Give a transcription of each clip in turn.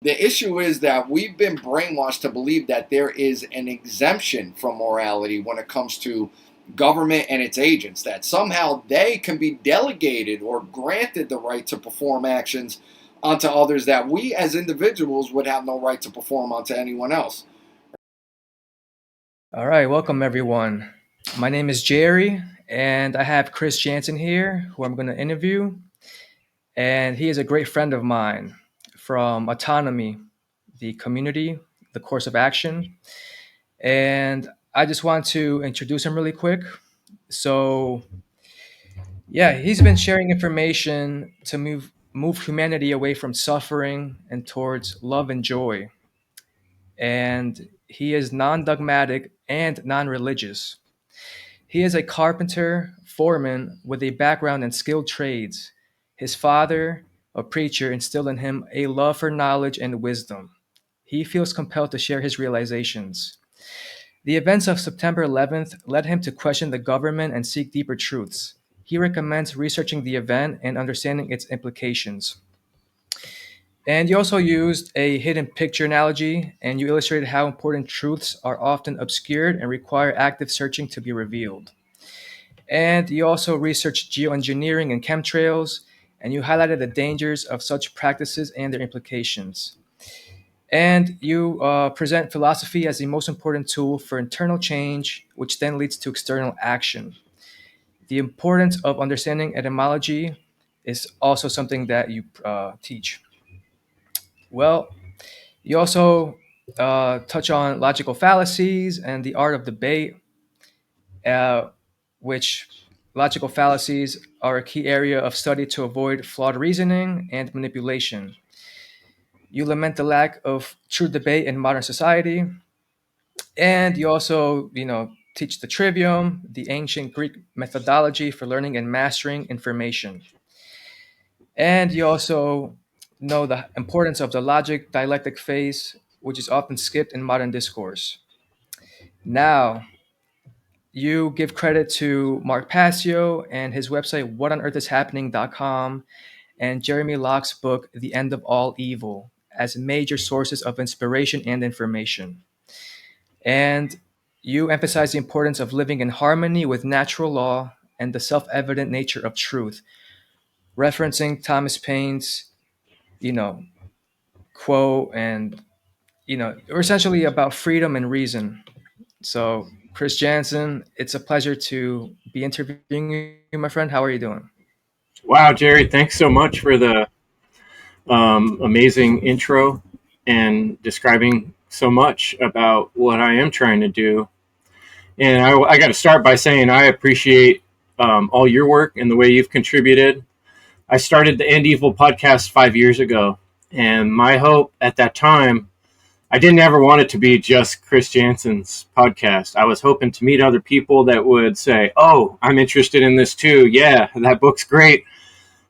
The issue is that we've been brainwashed to believe that there is an exemption from morality when it comes to government and its agents, that somehow they can be delegated or granted the right to perform actions onto others that we as individuals would have no right to perform onto anyone else. All right, welcome everyone. My name is Jerry, and I have Chris Jantzen here, who I'm going to interview. And he is a great friend of mine from Autonomy, the community, the course of action. And I just want to introduce him really quick. So, yeah, he's been sharing information to move humanity away from suffering and towards love and joy. And he is non-dogmatic and non-religious. He is a carpenter, foreman with a background in skilled trades. His father, a preacher, instilled in him a love for knowledge and wisdom. He feels compelled to share his realizations. The events of September 11th led him to question the government and seek deeper truths. He recommends researching the event and understanding its implications. And you also used a hidden picture analogy, and you illustrated how important truths are often obscured and require active searching to be revealed. And you also researched geoengineering and chemtrails, and you highlighted the dangers of such practices and their implications. And you present philosophy as the most important tool for internal change, which then leads to external action. The importance of understanding etymology is also something that you teach. Well, you also touch on logical fallacies and the art of debate, uh, which logical fallacies are a key area of study to avoid flawed reasoning and manipulation. You lament the lack of true debate in modern society, and you also, teach the trivium, the ancient Greek methodology for learning and mastering information. And you also know the importance of the logic dialectic phase, which is often skipped in modern discourse. Now, you give credit to Mark Passio and his website, whatonearthishappening.com, and Jeremy Locke's book, The End of All Evil, as major sources of inspiration and information. And you emphasize the importance of living in harmony with natural law and the self evident nature of truth, referencing Thomas Paine's, you know, quote, and, essentially about freedom and reason. So, Chris Jantzen, it's a pleasure to be interviewing you, my friend. How are you doing? Wow, Jerry, thanks so much for the amazing intro and describing so much about what I am trying to do. And I got to start by saying I appreciate all your work and the way you've contributed. I started the End Evil podcast 5 years ago, and my hope at that time, I didn't ever want it to be just Chris Jantzen's podcast. I was hoping to meet other people that would say, "Oh, I'm interested in this too. Yeah, that book's great."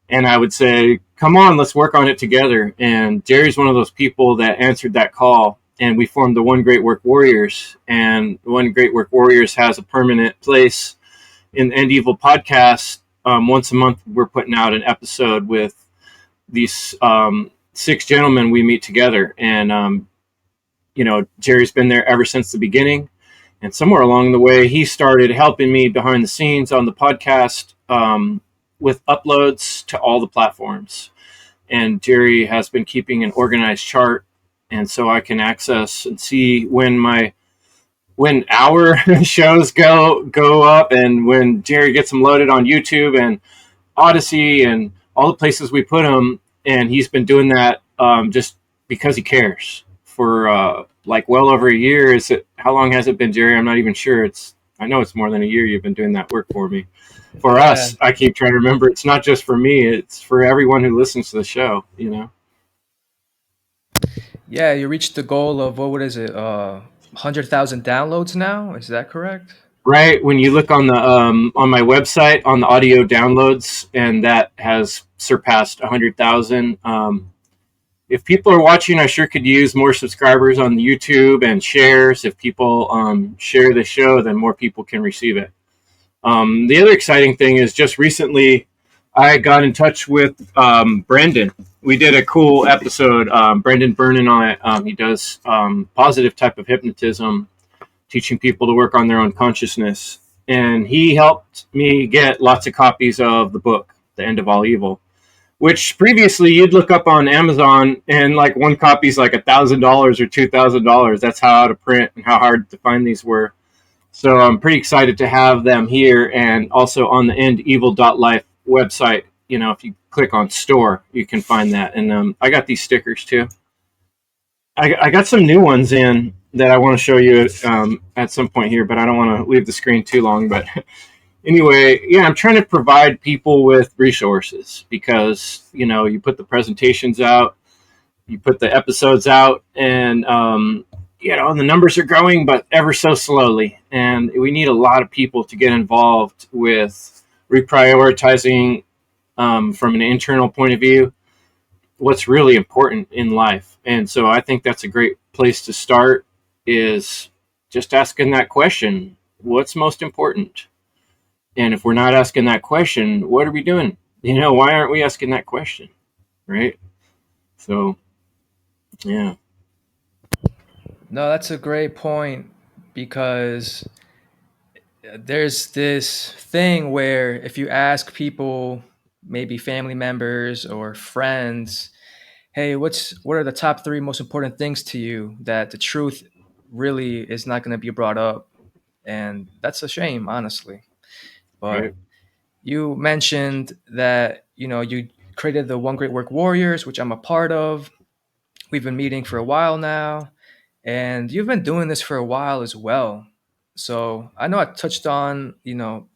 And I would say, "Come on, let's work on it together." And Jerry's one of those people that answered that call, and we formed the One Great Work Warriors. And One Great Work Warriors has a permanent place in the End Evil podcast. Once a month, we're putting out an episode with these six gentlemen we meet together. And, Jerry's been there ever since the beginning. And somewhere along the way, he started helping me behind the scenes on the podcast with uploads to all the platforms. And Jerry has been keeping an organized chart, and so I can access and see when our shows go up, and when Jerry gets them loaded on YouTube and Odyssey and all the places we put them. And he's been doing that just because he cares for like well over a year. How long has it been, Jerry? I'm not even sure. I know it's more than a year you've been doing that work for me. For us, I keep trying to remember, it's not just for me, it's for everyone who listens to the show, Yeah, you reached the goal of what is it? 100,000 downloads now. Is that correct? Right. When you look on my website on the audio downloads, and that has surpassed 100,000. If people are watching, I sure could use more subscribers on YouTube and shares. If people share the show, then more people can receive it. The other exciting thing is just recently I got in touch with Brendan. We did a cool episode. Brendan Vernon on it. He does positive type of hypnotism, teaching people to work on their own consciousness. And he helped me get lots of copies of the book, The End of All Evil, which previously you'd look up on Amazon and like one copy's like $1,000 or $2,000. That's how out of print and how hard to find these were. So I'm pretty excited to have them here, and also on the endevil.life website. You know, if you click on store, you can find that. And I got these stickers too. I got some new ones in that I want to show you at some point here, but I don't want to leave the screen too long. But anyway, yeah, I'm trying to provide people with resources because, you know, you put the presentations out, you put the episodes out, and, you know, the numbers are growing, but ever so slowly. And we need a lot of people to get involved with reprioritizing from an internal point of view what's really important in life. And so I think that's a great place to start, is just asking that question, what's most important? And if we're not asking that question, what are we doing? You know, why aren't we asking that question? Right? So, yeah. No, that's a great point, because there's this thing where if you ask people, maybe family members or friends, hey, what are the top three most important things to you, that the truth really is not going to be brought up. And that's a shame, honestly. But Right. you mentioned that, you created the One Great Work Warriors, which I'm a part of. We've been meeting for a while now, and you've been doing this for a while as well. So I know I touched on,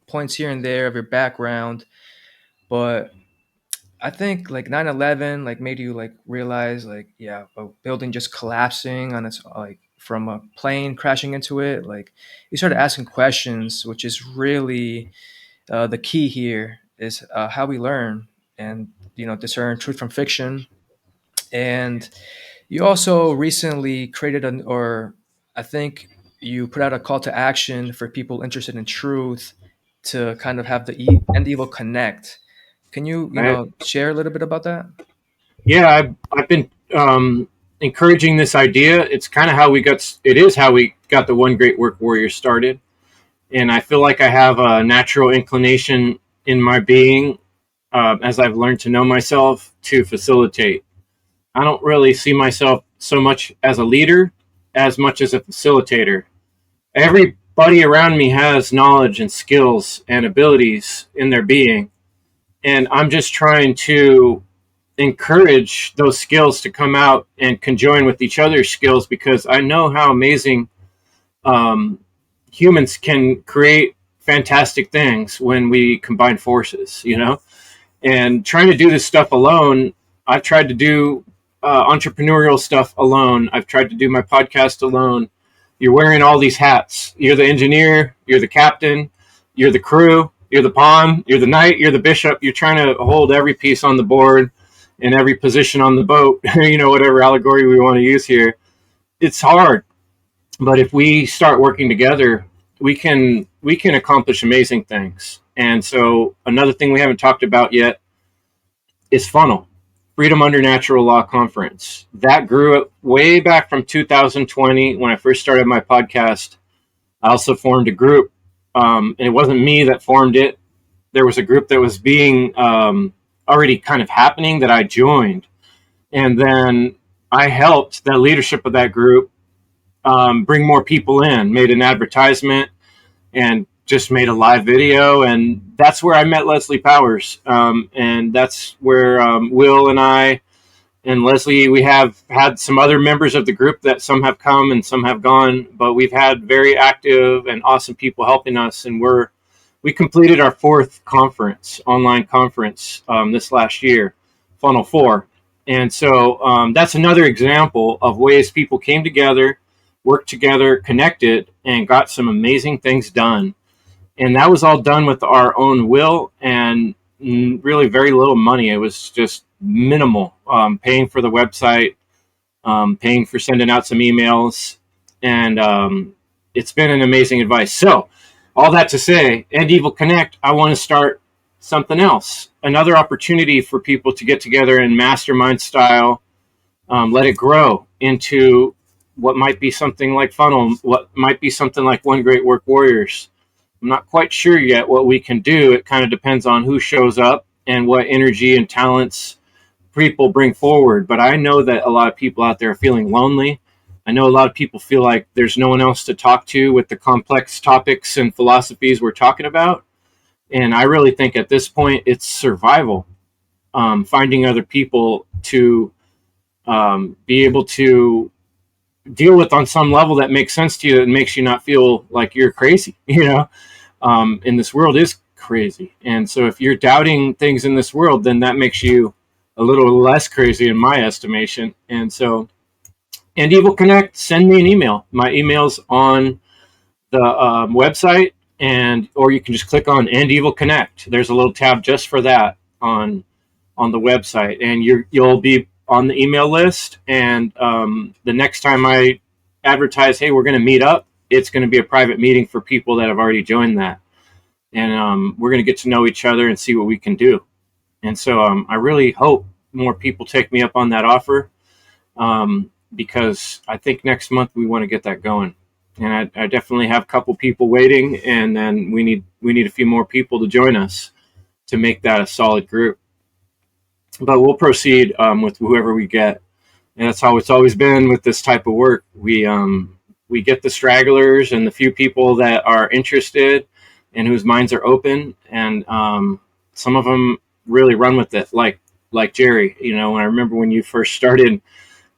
points here and there of your background, but I think like 9/11 like made you like realize, like, yeah, a building just collapsing on its, like, from a plane crashing into it. Like, you started asking questions, which is really the key here, is how we learn and, discern truth from fiction. And you also recently created or I think you put out a call to action for people interested in truth to kind of have the and evil connect. Can you, I, share a little bit about that? yeah, I've been encouraging this idea. It's kind of how it is how we got the One Great Work Warrior started. And I feel like I have a natural inclination in my being, as I've learned to know myself, to facilitate. I don't really see myself so much as a leader as much as a facilitator. Everybody around me has knowledge and skills and abilities in their being, and I'm just trying to encourage those skills to come out and conjoin with each other's skills, because I know how amazing um, humans can create fantastic things when we combine forces, you know? And trying to do this stuff alone, I've tried to do entrepreneurial stuff alone. I've tried to do my podcast alone. You're wearing all these hats. You're the engineer, you're the captain, you're the crew, you're the pawn, you're the knight, you're the bishop. You're trying to hold every piece on the board and every position on the boat, whatever allegory we want to use here. It's hard. But if we start working together, we can accomplish amazing things. And so another thing we haven't talked about yet is Funnel, Freedom Under Natural Law Conference. That grew up way back from 2020 when I first started my podcast. I also formed a group, and it wasn't me that formed it. There was a group that was being already kind of happening that I joined. And then I helped the leadership of that group bring more people in, made an advertisement, and just made a live video. And that's where I met Leslie Powers. And that's where Will and I and Leslie, we have had some other members of the group that some have come and some have gone, but we've had very active and awesome people helping us. And we completed our fourth conference, online conference, this last year, Funnel 4. And so that's another example of ways people came together, worked together, connected, and got some amazing things done. And that was all done with our own will and really very little money. It was just minimal, paying for the website, paying for sending out some emails. And it's been an amazing advice. So all that to say, End Evil Connect, I want to start something else, another opportunity for people to get together in mastermind style, let it grow into what might be something like Funnel, what might be something like One Great Work Warriors. I'm not quite sure yet what we can do. It kind of depends on who shows up and what energy and talents people bring forward. But I know that a lot of people out there are feeling lonely. I know a lot of people feel like there's no one else to talk to with the complex topics and philosophies we're talking about. And I really think at this point it's survival, finding other people to be able to deal with on some level that makes sense to you, that makes you not feel like you're crazy, and this world is crazy. And so if you're doubting things in this world, then that makes you a little less crazy in my estimation. And so, and Evil Connect, send me an email. My email's on the website, and or you can just click on End Evil Connect. There's a little tab just for that on the website, and you'll be on the email list. And the next time I advertise, hey, we're going to meet up, it's going to be a private meeting for people that have already joined that, and we're going to get to know each other and see what we can do. And so I really hope more people take me up on that offer, because I think next month we want to get that going. And I definitely have a couple people waiting, and then we need a few more people to join us to make that a solid group. But we'll proceed with whoever we get, and that's how it's always been with this type of work. We get the stragglers and the few people that are interested and whose minds are open, and some of them really run with it, like Jerry. When I remember when you first started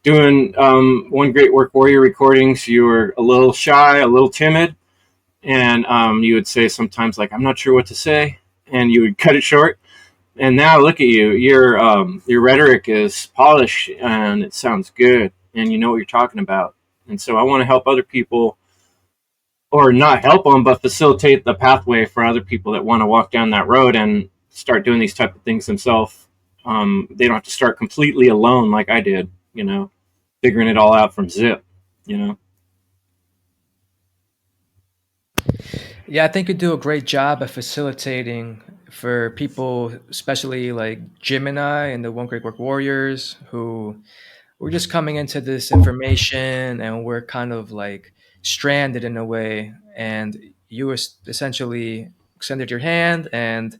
doing One Great Work Warrior recordings, you were a little shy, a little timid, and you would say sometimes, like, I'm not sure what to say, and you would cut it short. And now look at you, your rhetoric is polished and it sounds good, and you know what you're talking about. And so I want to help other people, or not help them, but facilitate the pathway for other people that want to walk down that road and start doing these type of things themselves. They don't have to start completely alone like I did, figuring it all out from zip. Yeah, I think you do a great job at facilitating for people, especially like Jim and I and the One Great Work Warriors, who we're just coming into this information and we're kind of like stranded in a way. And you essentially extended your hand and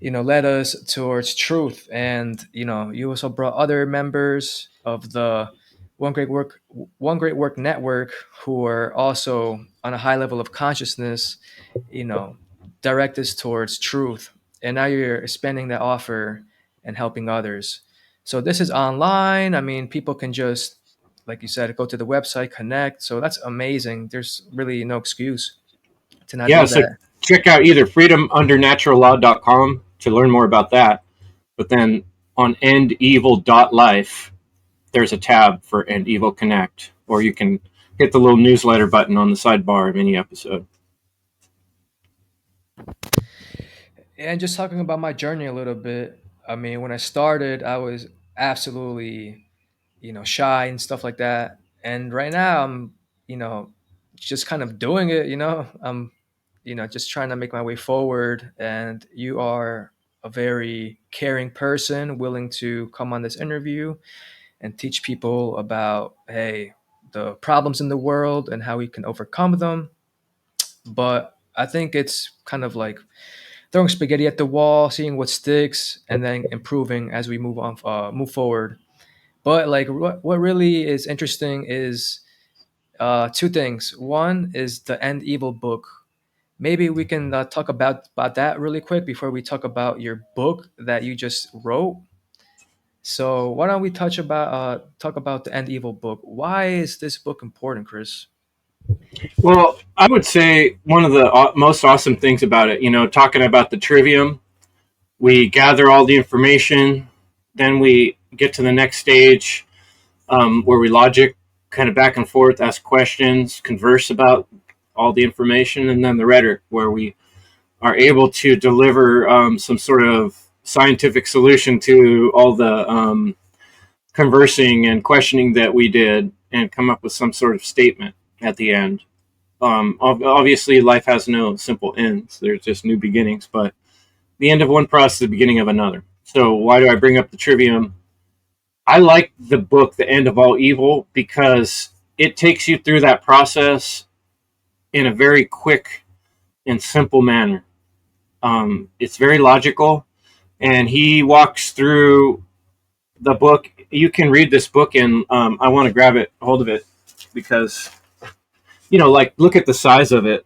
led us towards truth. And you also brought other members of the one great work one great work network who are also on a high level of consciousness, you know direct us towards truth. And now you're expanding that offer and helping others. So this is online. I mean, people can just, like you said, go to the website, connect. So that's amazing. There's really no excuse to not Yeah, do so that. check out either freedomundernaturallaw.com to learn more about that. But then on endevil.life, there's a tab for End Evil Connect, or you can hit the little newsletter button on the sidebar of any episode. And just talking about my journey a little bit, I mean, when I started, I was absolutely, shy and stuff like that. And right now, I'm, just kind of doing it, I'm, just trying to make my way forward. And you are a very caring person, willing to come on this interview and teach people about, hey, the problems in the world and how we can overcome them. But I think it's kind of like throwing spaghetti at the wall, seeing what sticks, and then improving as we move forward. But like, what really is interesting is two things. One is the End Evil book. Maybe we can talk about that really quick before we talk about your book that you just wrote. So why don't we talk about the End Evil book? Why is this book important, Chris? Well, I would say one of the most awesome things about it, talking about the trivium, we gather all the information, then we get to the next stage, where we logic kind of back and forth, ask questions, converse about all the information, and then the rhetoric, where we are able to deliver some sort of scientific solution to all the conversing and questioning that we did, and come up with some sort of statement at the end. Obviously, life has no simple ends. There's just new beginnings. But the end of one process, the beginning of another. So why do I bring up the trivium? I like the book, The End of All Evil, because it takes you through that process in a very quick and simple manner. It's very logical, and he walks through the book. You can read this book, and I want to grab it, hold of it, because like look at the size of it.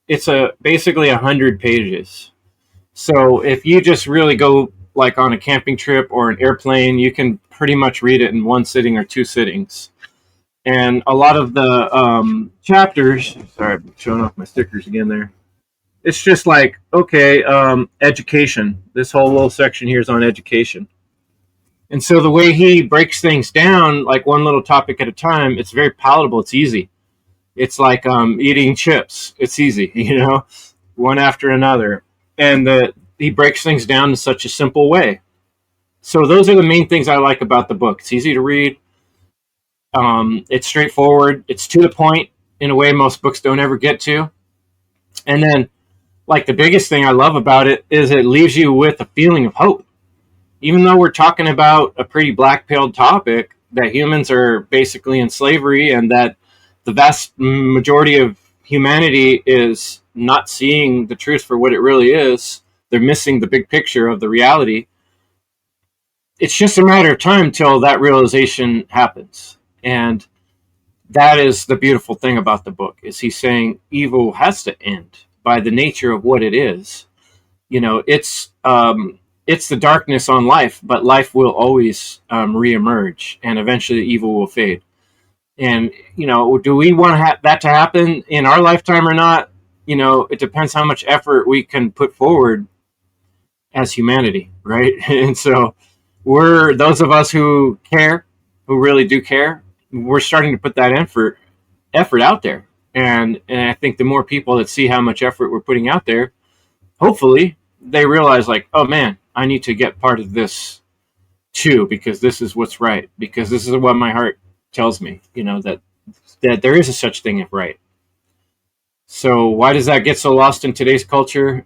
It's basically 100 pages. So if you just really go like on a camping trip or an airplane, you can pretty much read it in one sitting or two sittings. And a lot of the chapters, sorry, I'm showing off my stickers again there. It's just like, okay, education. This whole little section here is on education. And so the way he breaks things down, like one little topic at a time, it's very palatable. It's easy. It's like eating chips. It's easy, one after another. And he breaks things down in such a simple way. So those are the main things I like about the book. It's easy to read. It's straightforward. It's to the point in a way most books don't ever get to. And then, like, the biggest thing I love about it is it leaves you with a feeling of hope. Even though we're talking about a pretty black-pilled topic, that humans are basically in slavery and that the vast majority of humanity is not seeing the truth for what it really is. They're missing the big picture of the reality. It's just a matter of time till that realization happens. And that is the beautiful thing about the book, is he's saying evil has to end by the nature of what it is. It's the darkness on life, but life will always reemerge, and eventually evil will fade. And, do we want that to happen in our lifetime or not? It depends how much effort we can put forward as humanity, right? And so we're those of us who care, who really do care, we're starting to put that effort out there. And I think the more people that see how much effort we're putting out there, hopefully they realize, like, oh man, I need to get part of this too, because this is what's right, because this is what my heart tells me, that there is a such thing as right. So why does that get so lost in today's culture?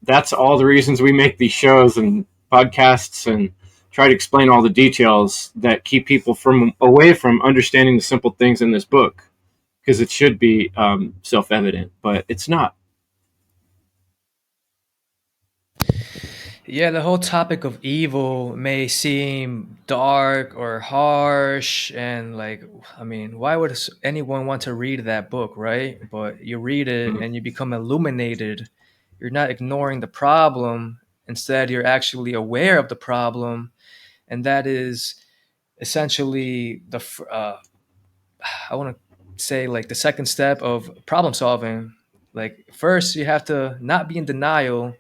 That's all the reasons we make these shows and podcasts and try to explain all the details that keep people away from understanding the simple things in this book, because it should be self-evident, but it's not. Yeah, the whole topic of evil may seem dark or harsh, and like, I mean, why would anyone want to read that book, right? But you read it and you become illuminated. You're not ignoring the problem. Instead, you're actually aware of the problem. And that is essentially I want to say, like, the second step of problem solving. Like, first, you have to not be in denial.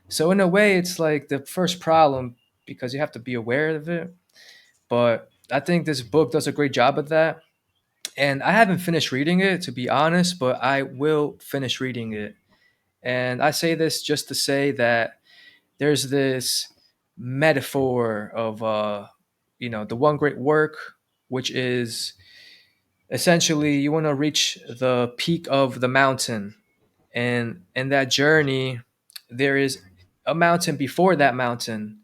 So in a way, it's like the first problem, because you have to be aware of it. But I think this book does a great job of that. And I haven't finished reading it, to be honest, but I will finish reading it. And I say this just to say that there's this metaphor of, the one great work, which is essentially you want to reach the peak of the mountain. And in that journey, there is a mountain before that mountain.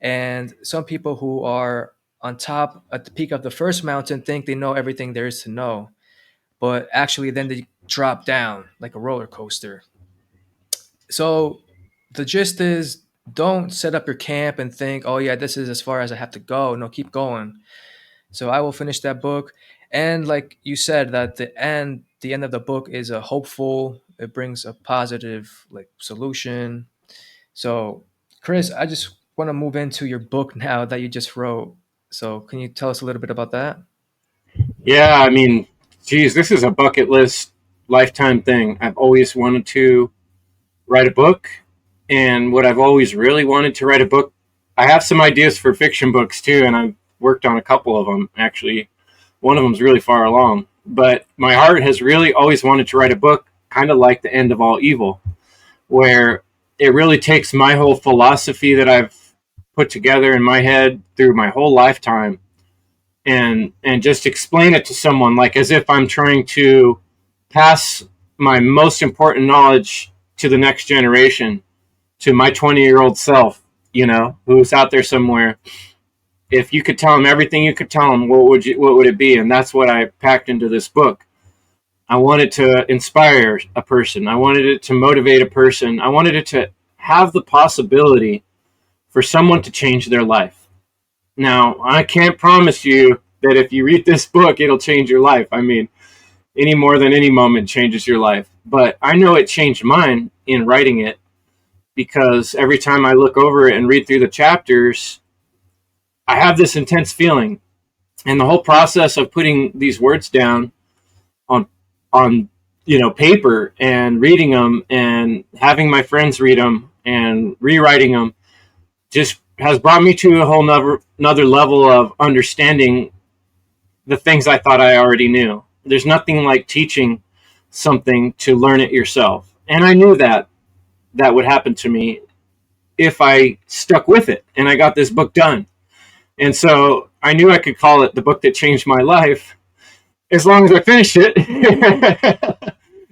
And some people who are on top at the peak of the first mountain think they know everything there is to know. But actually, then they drop down like a roller coaster. So the gist is, don't set up your camp and think, oh, yeah, this is as far as I have to go. No, keep going. So I will finish that book. And like you said, that the end of the book is a hopeful, it brings a positive like solution. So Chris, I just want to move into your book now that you just wrote. So can you tell us a little bit about that? Yeah, I mean, geez, this is a bucket list lifetime thing. I've always wanted to write a book, and what I've always really wanted to write a book. I have some ideas for fiction books too, and I've worked on a couple of them actually. One of them's really far along, but my heart has really always wanted to write a book, kind of like The End of All Evil, where it really takes my whole philosophy that I've put together in my head through my whole lifetime, and just explain it to someone, like as if I'm trying to pass my most important knowledge to the next generation. to my 20-year-old self, who's out there somewhere. If you could tell him everything you could tell him, what would it be? And that's what I packed into this book. I wanted to inspire a person. I wanted it to motivate a person. I wanted it to have the possibility for someone to change their life. Now, I can't promise you that if you read this book, it'll change your life. I mean, any more than any moment changes your life. But I know it changed mine in writing it, because every time I look over it and read through the chapters, I have this intense feeling. And the whole process of putting these words down on paper and reading them and having my friends read them and rewriting them just has brought me to a whole another level of understanding the things I thought I already knew. There's nothing like teaching something to learn it yourself. And I knew that would happen to me if I stuck with it and I got this book done. And so I knew I could call it the book that changed my life as long as I finished it,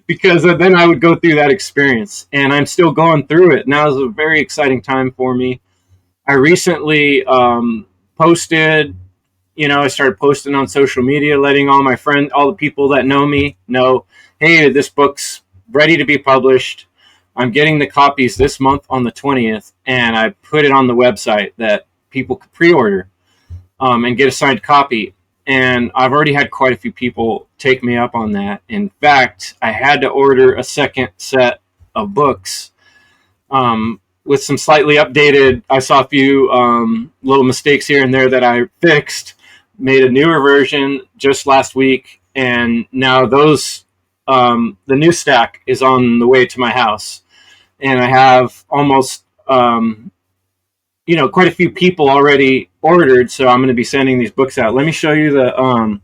because then I would go through that experience. And I'm still going through it. Now is a very exciting time for me. I recently posted, I started posting on social media, letting all my friends, all the people that know me know, hey, this book's ready to be published. I'm getting the copies this month on the 20th, and I put it on the website that people could pre-order and get a signed copy. And I've already had quite a few people take me up on that. In fact, I had to order a second set of books with some slightly updated. I saw a few little mistakes here and there that I fixed, made a newer version just last week. And now those, the new stack is on the way to my house. And I have almost, quite a few people already ordered, so I'm going to be sending these books out. Let me show you the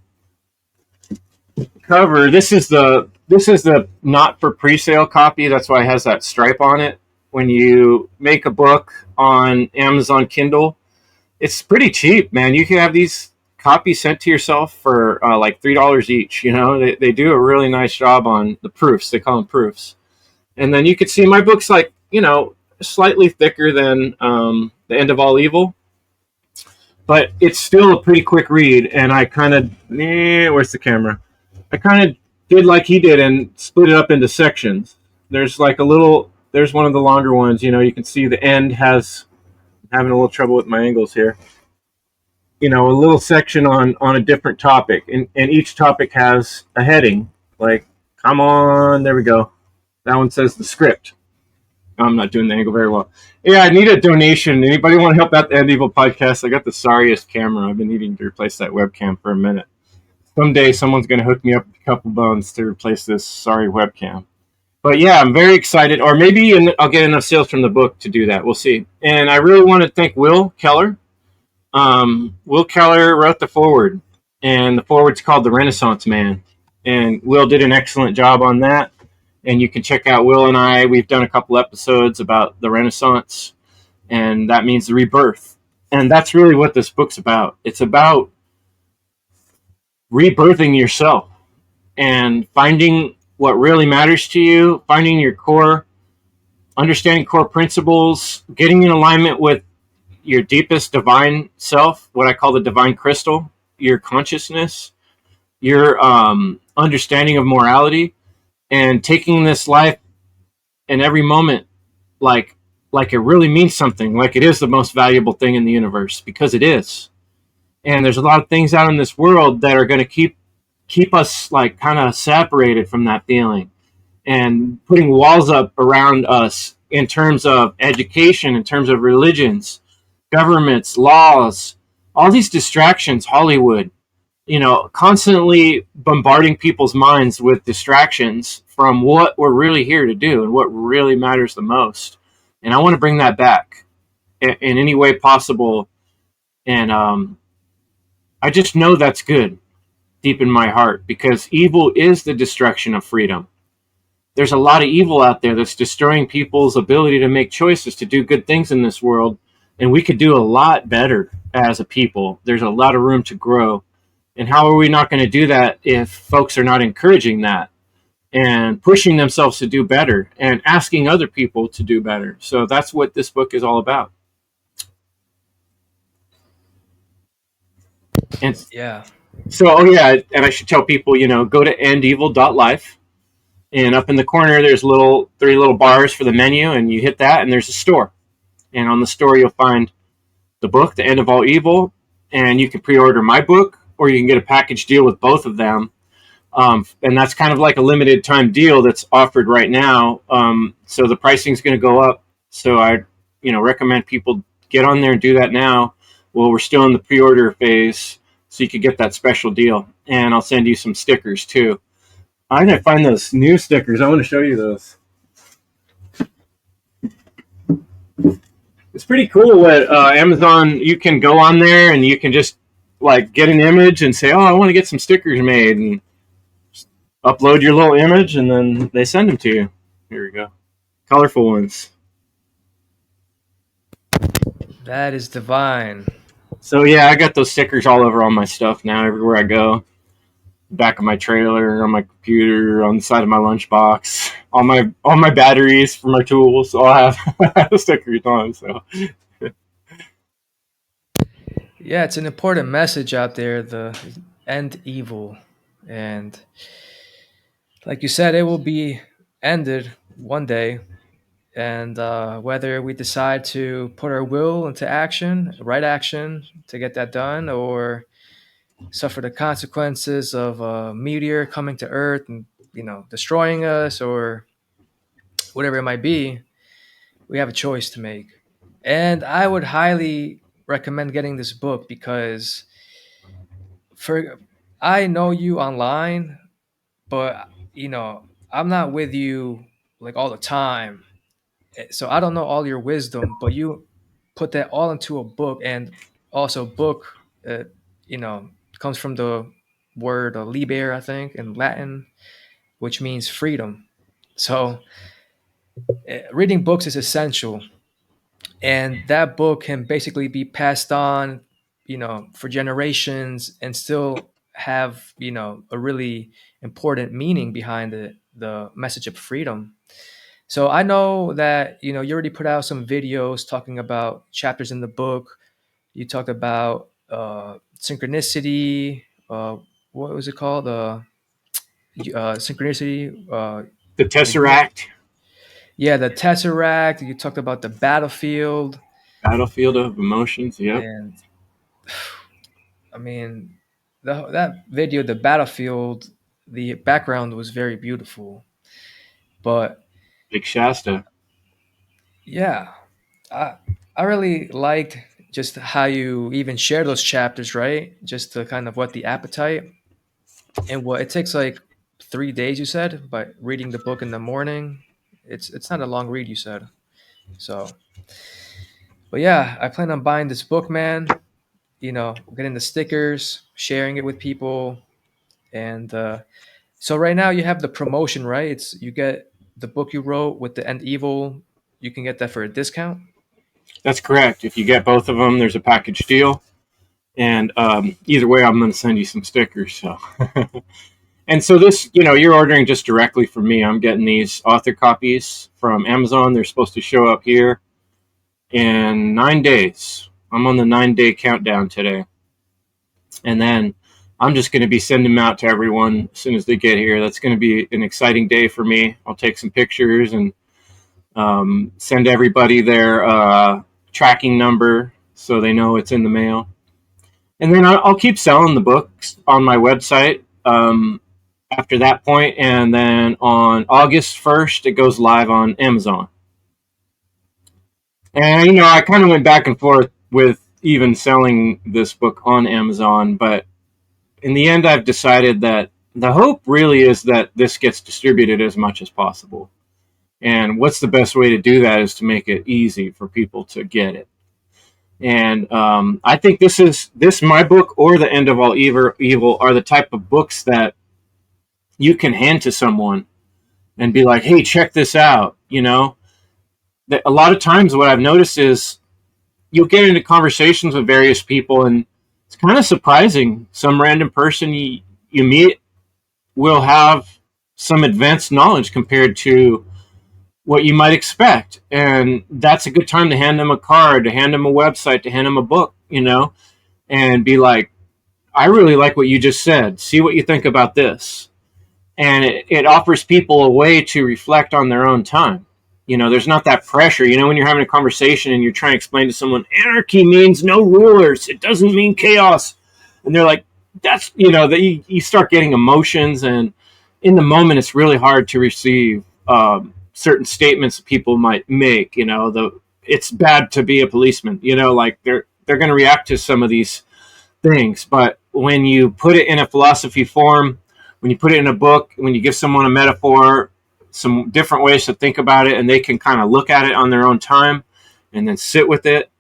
cover. This is the not for pre-sale copy. That's why it has that stripe on it. When you make a book on Amazon Kindle, it's pretty cheap, man. You can have these copies sent to yourself for like $3 each. They do a really nice job on the proofs. They call them proofs. And then you can see my book's like, slightly thicker than The End of All Evil, but it's still a pretty quick read. And I kind of, where's the camera? I kind of did like he did and split it up into sections. There's like there's one of the longer ones. You can see the end has, I'm having a little trouble with my angles here. A little section on a different topic, and each topic has a heading. Like, come on, there we go. That one says the script. I'm not doing the angle very well. Yeah, I need a donation. Anybody want to help out the End Evil podcast? I got the sorriest camera. I've been needing to replace that webcam for a minute. Someday someone's going to hook me up with a couple bones to replace this sorry webcam. But yeah, I'm very excited. Or maybe I'll get enough sales from the book to do that. We'll see. And I really want to thank Will Keller. Will Keller wrote the foreword. And the foreword's called The Renaissance Man. And Will did an excellent job on that. And you can check out Will and I. We've done a couple episodes about the Renaissance, and that means the rebirth. And that's really what this book's about. It's about rebirthing yourself and finding what really matters to you, finding your core, understanding core principles, getting in alignment with your deepest divine self, what I call the divine crystal, your consciousness, your understanding of morality, and taking this life in every moment like it really means something, like it is the most valuable thing in the universe, because it is. And there's a lot of things out in this world that are going to keep us like kind of separated from that feeling, and putting walls up around us in terms of education, in terms of religions, governments, laws, all these distractions, Hollywood, constantly bombarding people's minds with distractions from what we're really here to do and what really matters the most. And I want to bring that back in any way possible. And I just know that's good deep in my heart, because evil is the destruction of freedom. There's a lot of evil out there that's destroying people's ability to make choices, to do good things in this world. And we could do a lot better as a people. There's a lot of room to grow. And how are we not going to do that if folks are not encouraging that? and pushing themselves to do better and asking other people to do better. So that's what this book is all about. And Yeah. so, oh yeah, and I should tell people, go to endevil.life, and up in the corner there's three little bars for the menu, and you hit that, and there's a store. And on the store you'll find the book, The End of All Evil, and you can pre-order my book, or you can get a package deal with both of them. And that's kind of like a limited time deal that's offered right now. So the pricing is going to go up. So I, recommend people get on there and do that now. Well, we're still in the pre-order phase, so you can get that special deal. And I'll send you some stickers too. I'm going to find those new stickers. I want to show you those. It's pretty cool what Amazon, you can go on there and you can just like get an image and say, oh, I want to get some stickers made, and upload your little image, and then they send them to you. Here we go. Colorful ones. That is divine. So yeah, I got those stickers all over all my stuff now, everywhere I go. Back of my trailer, on my computer, on the side of my lunchbox, all my batteries for my tools, all have stickers on. So Yeah, it's an important message out there, the end evil. And like you said, it will be ended one day. And whether we decide to put our will into action, right action to get that done, or suffer the consequences of a meteor coming to Earth and destroying us, or whatever it might be, we have a choice to make. And I would highly recommend getting this book because for I know you online, but I'm not with you like all the time. So I don't know all your wisdom, but you put that all into a book. And also book uh, you know comes from the word liber, I think, in Latin, which means freedom. So reading books is essential, and that book can basically be passed on for generations and still have a really important meaning behind it, the message of freedom. So I know that you already put out some videos talking about chapters in the book. You talked about synchronicity. What was it called? Synchronicity. the Like you went, Tesseract, yeah, the Tesseract. You talked about the battlefield, Battlefield of Emotions. Yep, and I mean, that video, the battlefield, the background was very beautiful. But Big Shasta. yeah, I I really liked just how you even share those chapters, right? Just to kind of what the appetite, and what it takes like 3 days, you said, by reading the book in the morning. It's not a long read, you said. So, but yeah, I plan on buying this book, man. Getting the stickers, sharing it with people, and so right now you have the promotion, right? It's you get the book you wrote with the end evil. You can get that for a discount. That's correct. If you get both of them, there's a package deal. And either way, I'm going to send you some stickers. So, and so this, you're ordering just directly from me. I'm getting these author copies from Amazon. They're supposed to show up here in 9 days. I'm on the 9-day countdown today, and then I'm just going to be sending them out to everyone as soon as they get here. That's going to be an exciting day for me. I'll take some pictures and send everybody their tracking number so they know it's in the mail. And then I'll keep selling the books on my website after that point. And then on August 1st, it goes live on Amazon. And, I kind of went back and forth with even selling this book on Amazon. But in the end, I've decided that the hope really is that this gets distributed as much as possible. And what's the best way to do that is to make it easy for people to get it. And I think this my book or The End of All Evil are the type of books that you can hand to someone and be like, hey, check this out. That a lot of times what I've noticed is you'll get into conversations with various people, and it's kind of surprising. Some random person you meet will have some advanced knowledge compared to what you might expect. And that's a good time to hand them a card, to hand them a website, to hand them a book, and be like, I really like what you just said. See what you think about this. And it offers people a way to reflect on their own time. There's not that pressure. When you're having a conversation and you're trying to explain to someone, anarchy means no rulers. It doesn't mean chaos. And they're like, that's, that you start getting emotions. And in the moment, it's really hard to receive certain statements people might make. It's bad to be a policeman. Like they're going to react to some of these things. But when you put it in a philosophy form, when you put it in a book, when you give someone a metaphor, some different ways to think about it, and they can kind of look at it on their own time and then sit with it,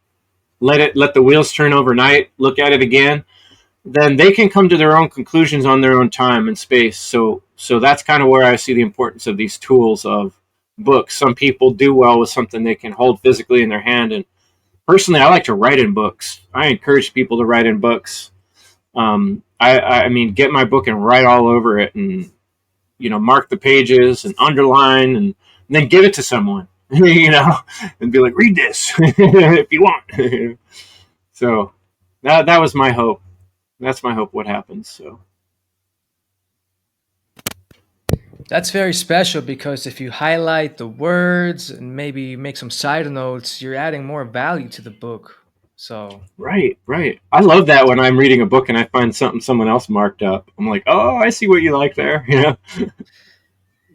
let the wheels turn overnight, look at it again, then they can come to their own conclusions on their own time and space. So that's kind of where I see the importance of these tools of books. Some people do well with something they can hold physically in their hand. And personally, I like to write in books. I encourage people to write in books. I mean, get my book and write all over it and, mark the pages and underline and then give it to someone, and be like, read this if you want. So that was my hope. That's my hope what happens. So That's very special because if you highlight the words and maybe make some side notes, you're adding more value to the book. So right. I love that when I'm reading a book and I find something someone else marked up. I'm like, oh, I see what you like there.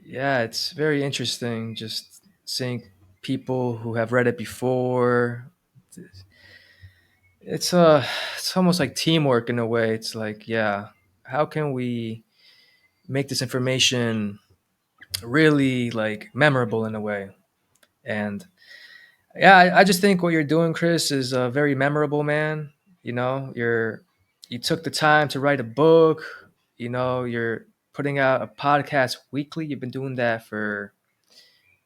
yeah, it's very interesting just seeing people who have read it before. It's almost like teamwork in a way. It's like, yeah, how can we make this information really like memorable in a way? And yeah, I just think what you're doing, Chris, is very memorable, man. You took the time to write a book. You're putting out a podcast weekly. You've been doing that for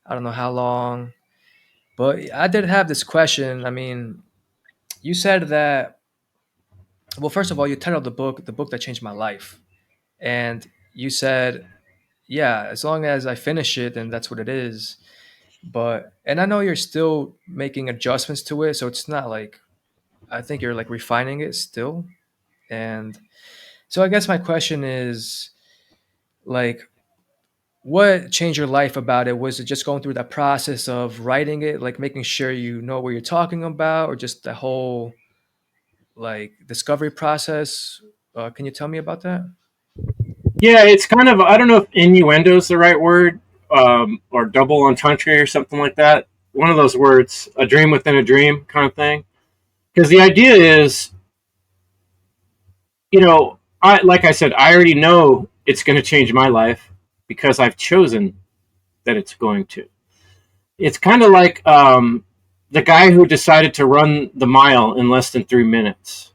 I don't know how long. But I did have this question. I mean, you said that, well, first of all, you titled the book that changed my life. And you said, yeah, as long as I finish it, then that's what it is. And I know you're still making adjustments to it. So it's not like, I think you're like refining it still. And so I guess my question is like, what changed your life about it? Was it just going through that process of writing it, like making sure you know what you're talking about, or just the whole like discovery process? Can you tell me about that? Yeah, it's kind of, I don't know if innuendo is the right word, or double entendre or something like that. One of those words, a dream within a dream kind of thing. Because the idea is, like I said, I already know it's going to change my life because I've chosen that it's going to. It's kind of like the guy who decided to run the mile in less than 3 minutes.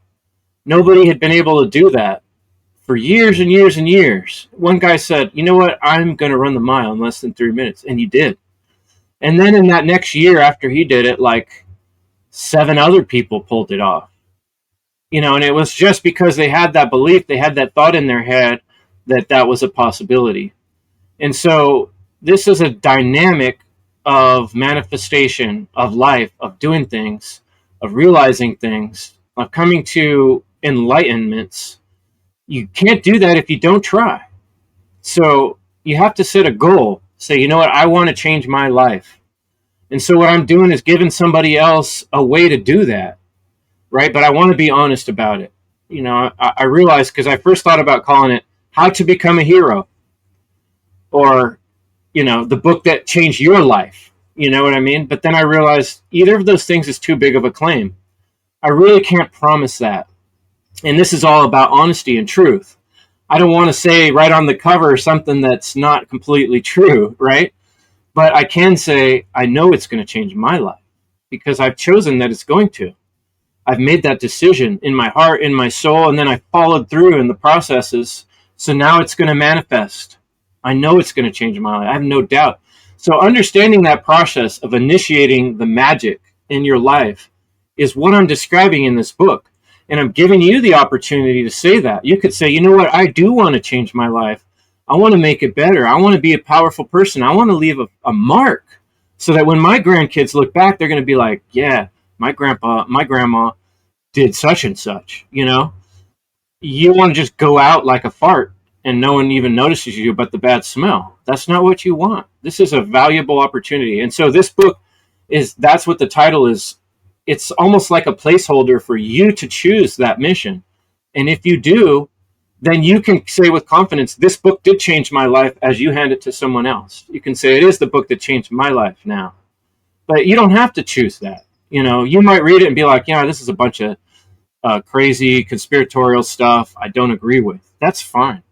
Nobody had been able to do that for years and years and years. One guy said, you know what, I'm going to run the mile in less than 3 minutes. And he did. And then in that next year after he did it, like 7 other people pulled it off. And it was just because they had that belief, they had that thought in their head that was a possibility. And so this is a dynamic of manifestation of life, of doing things, of realizing things, of coming to enlightenments. You can't do that if you don't try. So you have to set a goal. Say, you know what, I want to change my life. And so what I'm doing is giving somebody else a way to do that, right? But I want to be honest about it. I realized, because I first thought about calling it How to Become a Hero, or, the book that changed your life. You know what I mean? But then I realized either of those things is too big of a claim. I really can't promise that. And this is all about honesty and truth. I don't want to say right on the cover something that's not completely true, right? But I can say, I know it's going to change my life because I've chosen that it's going to. I've made that decision in my heart, in my soul, and then I followed through in the processes. So now it's going to manifest. I know it's going to change my life. I have no doubt. So understanding that process of initiating the magic in your life is what I'm describing in this book. And I'm giving you the opportunity to say that. You could say, you know what, I do want to change my life, I want to make it better. I want to be a powerful person. I want to leave a mark so that when my grandkids look back, they're going to be like, yeah, my grandma did such and such, you know? You want to just go out like a fart and no one even notices you but the bad smell. That's not what you want. This is a valuable opportunity. And so this book that's what the title is. It's almost like a placeholder for you to choose that mission. And if you do, then you can say with confidence, this book did change my life, as you hand it to someone else. You can say, it is the book that changed my life now. But you don't have to choose that. You know, you might read it and be like, yeah, this is a bunch of crazy conspiratorial stuff I don't agree with. That's fine.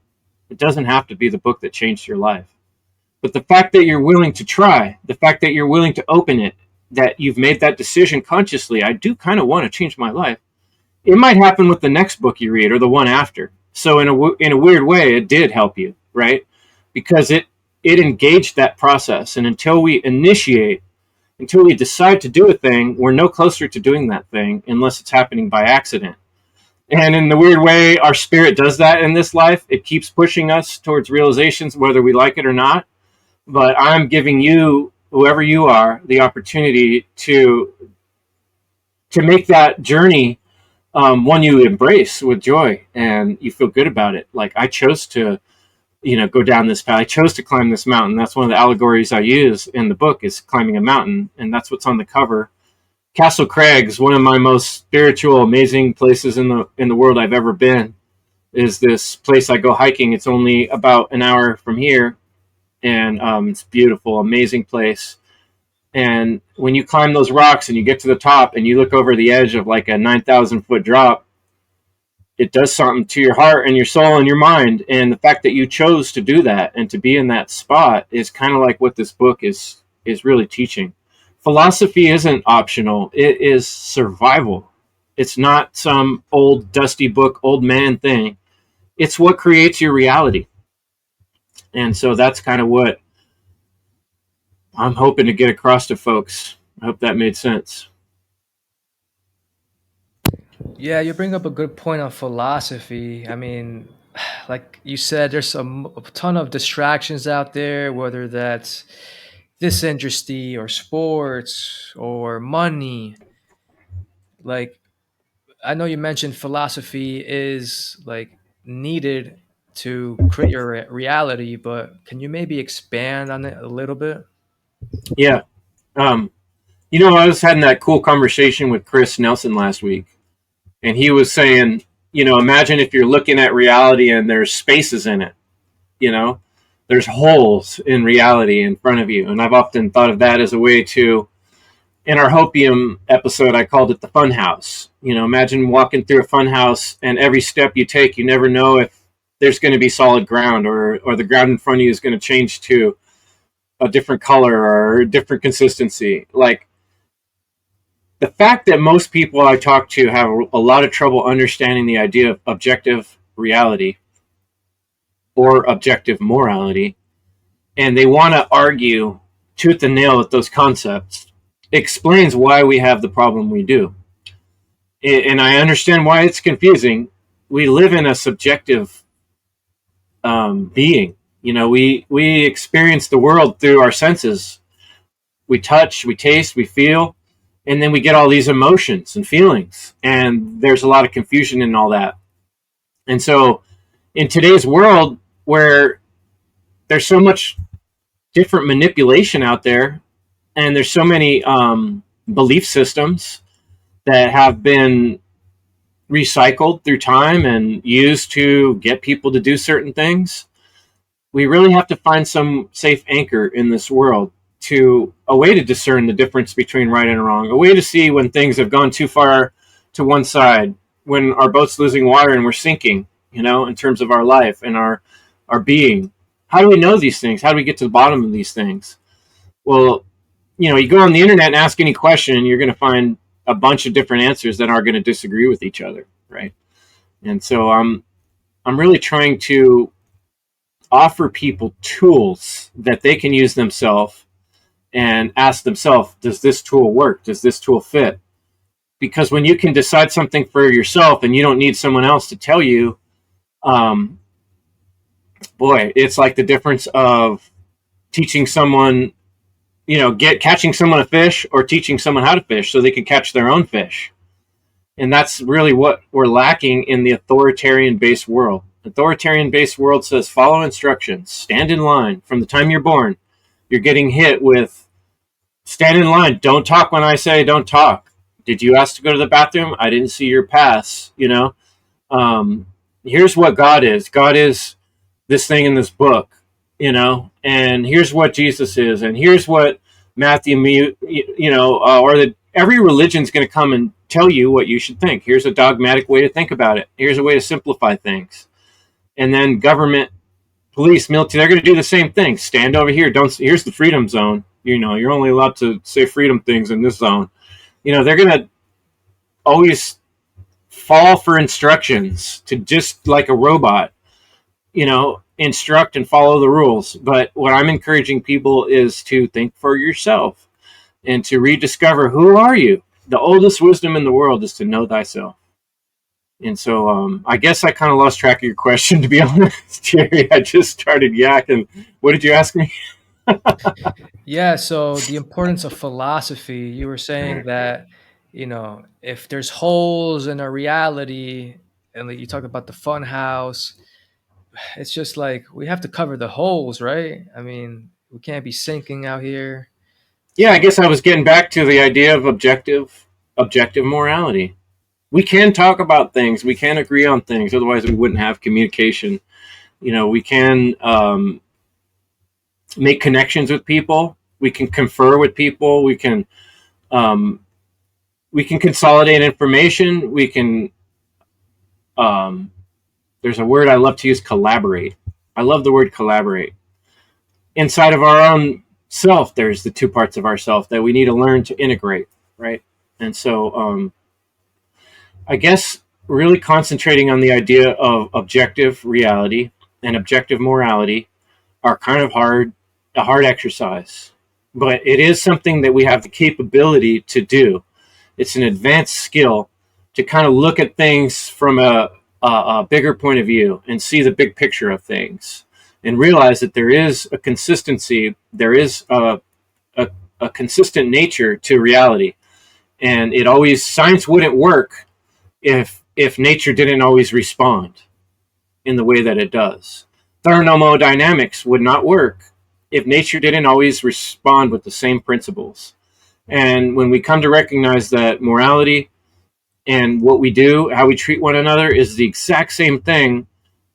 It doesn't have to be the book that changed your life. But the fact that you're willing to try, the fact that you're willing to open it, that you've made that decision consciously, I do kind of want to change my life. It might happen with the next book you read or the one after. So in a weird way, it did help you, right? Because it engaged that process. And until we decide to do a thing, we're no closer to doing that thing unless it's happening by accident. And in the weird way, our spirit does that in this life. It keeps pushing us towards realizations, whether we like it or not. But I'm giving you, whoever you are, the opportunity to make that journey one you embrace with joy and you feel good about it. Like, I chose to, go down this path. I chose to climb this mountain. That's one of the allegories I use in the book, is climbing a mountain. And that's what's on the cover. Castle Craig's one of my most spiritual, amazing places in the world I've ever been. Is this place I go hiking. It's only about an hour from here. And it's beautiful, amazing place. And when you climb those rocks and you get to the top and you look over the edge of like a 9,000 foot drop, it does something to your heart and your soul and your mind. And the fact that you chose to do that and to be in that spot is kind of like what this book is really teaching. Philosophy isn't optional. It is survival. It's not some old dusty book, old man thing. It's what creates your reality. And so that's kind of what I'm hoping to get across to folks. I hope that made sense. Yeah, you bring up a good point on philosophy. I mean, like you said, there's a ton of distractions out there, whether that's this industry or sports or money. Like, I know you mentioned philosophy is like needed to create your reality, but can you maybe expand on it a little bit? Yeah. Um, I was having that cool conversation with Chris Nelson last week, and he was saying, imagine if you're looking at reality and there's spaces in it, you know, there's holes in reality in front of you. And I've often thought of that as a way to, in our Hopium episode, I called it the fun house. Imagine walking through a fun house and every step you take, you never know if there's going to be solid ground or the ground in front of you is going to change to a different color or a different consistency. Like, the fact that most people I talk to have a lot of trouble understanding the idea of objective reality or objective morality, and they want to argue tooth and nail with those concepts, explains why we have the problem we do. And I understand why it's confusing. We live in a subjective being. We experience the world through our senses. We touch, we taste, we feel, and then we get all these emotions and feelings. And there's a lot of confusion in all that. And so in today's world, where there's so much different manipulation out there, and there's so many belief systems that have been recycled through time and used to get people to do certain things, we really have to find some safe anchor in this world, to a way to discern the difference between right and wrong, a way to see when things have gone too far to one side, when our boat's losing water and we're sinking, in terms of our life and our being. How do we know these things? How do we get to the bottom of these things? Well, you go on the internet and ask any question, and you're going to find a bunch of different answers that are going to disagree with each other, right? And so I'm really trying to offer people tools that they can use themselves and ask themselves, does this tool work? Does this tool fit? Because when you can decide something for yourself and you don't need someone else to tell you, boy, it's like the difference of teaching someone, catching someone a fish or teaching someone how to fish so they can catch their own fish. And that's really what we're lacking in the authoritarian-based world. Authoritarian-based world says follow instructions, stand in line. From the time you're born, you're getting hit with stand in line. Don't talk when I say don't talk. Did you ask to go to the bathroom? I didn't see your pass. Here's what God is. God is this thing in this book, and here's what Jesus is, and here's what Matthew, every religion's going to come and tell you what you should think. Here's a dogmatic way to think about it. Here's a way to simplify things. And then government, police, military, they're going to do the same thing. Stand over here. Here's the freedom zone. You're only allowed to say freedom things in this zone. They're going to always fall for instructions to just like a robot, instruct and follow the rules. But what I'm encouraging people is to think for yourself and to rediscover who are you. The oldest wisdom in the world is to know thyself. And so I guess I kind of lost track of your question, to be honest, Jerry. I just started yakking. What did you ask me? Yeah, so the importance of philosophy, you were saying that, if there's holes in our reality, and like you talked about the fun house, it's just like we have to cover the holes, right? I mean, we can't be sinking out here. Yeah, I guess I was getting back to the idea of objective morality. We can talk about things. We can agree on things. Otherwise, we wouldn't have communication. We can make connections with people. We can confer with people. We can consolidate information. We can. There's a word I love to use: collaborate. I love the word collaborate. Inside of our own self, there's the two parts of ourself that we need to learn to integrate, right? And so, I guess really concentrating on the idea of objective reality and objective morality are kind of a hard exercise, but it is something that we have the capability to do. It's an advanced skill to kind of look at things from a bigger point of view and see the big picture of things and realize that there is a consistency, there is a consistent nature to reality. And science wouldn't work if nature didn't always respond in the way that it does. Thermodynamics would not work if nature didn't always respond with the same principles. And when we come to recognize that morality and what we do, how we treat one another, is the exact same thing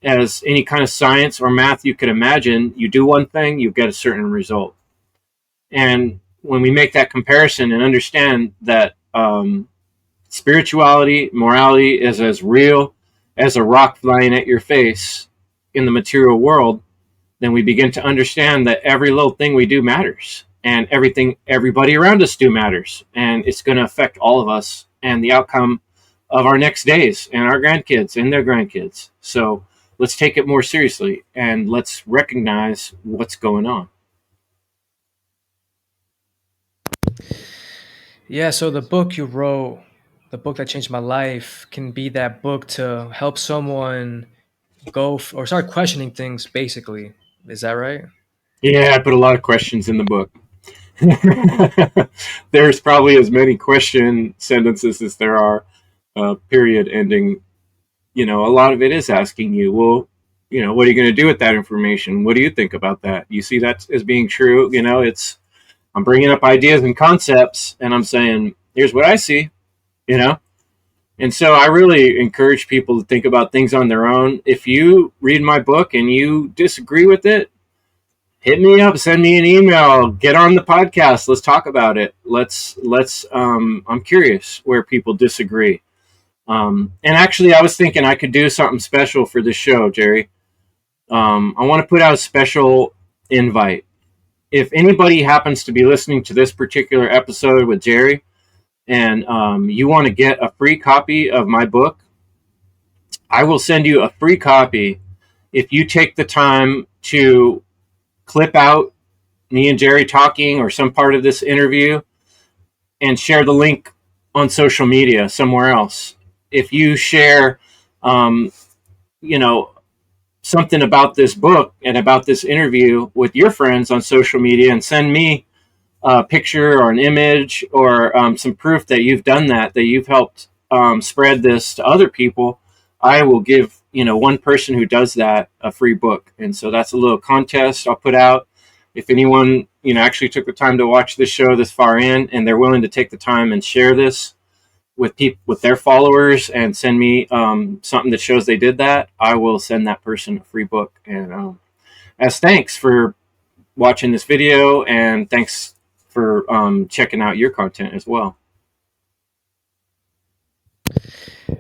as any kind of science or math you could imagine. You do one thing, you get a certain result. And when we make that comparison and understand that spirituality, morality is as real as a rock flying at your face in the material world, then we begin to understand that every little thing we do matters, and everybody around us do matters, and it's going to affect all of us and the outcome of our next days and our grandkids and their grandkids. So let's take it more seriously and let's recognize what's going on. Yeah, so the book you wrote, the book that changed my life, can be that book to help someone or start questioning things, basically. Is that right? Yeah, I put a lot of questions in the book. There's probably as many question sentences as there are period ending. A lot of it is asking you, well, what are you going to do with that information? What do you think about that? You see that as being true? I'm bringing up ideas and concepts, and I'm saying, here's what I see, And so I really encourage people to think about things on their own. If you read my book and you disagree with it, hit me up, send me an email, get on the podcast. Let's talk about it. I'm curious where people disagree. And actually, I was thinking I could do something special for this show, Jerry. I want to put out a special invite. If anybody happens to be listening to this particular episode with Jerry and you want to get a free copy of my book, I will send you a free copy if you take the time to clip out me and Jerry talking or some part of this interview and share the link on social media somewhere else. If you share, something about this book and about this interview with your friends on social media and send me a picture or an image or some proof that you've done that you've helped spread this to other people, I will give one person who does that a free book. And so that's a little contest I'll put out. If anyone actually took the time to watch this show this far in and they're willing to take the time and share this with people, with their followers, and send me something that shows they did that, I will send that person a free book. And as thanks for watching this video, and thanks for checking out your content as well.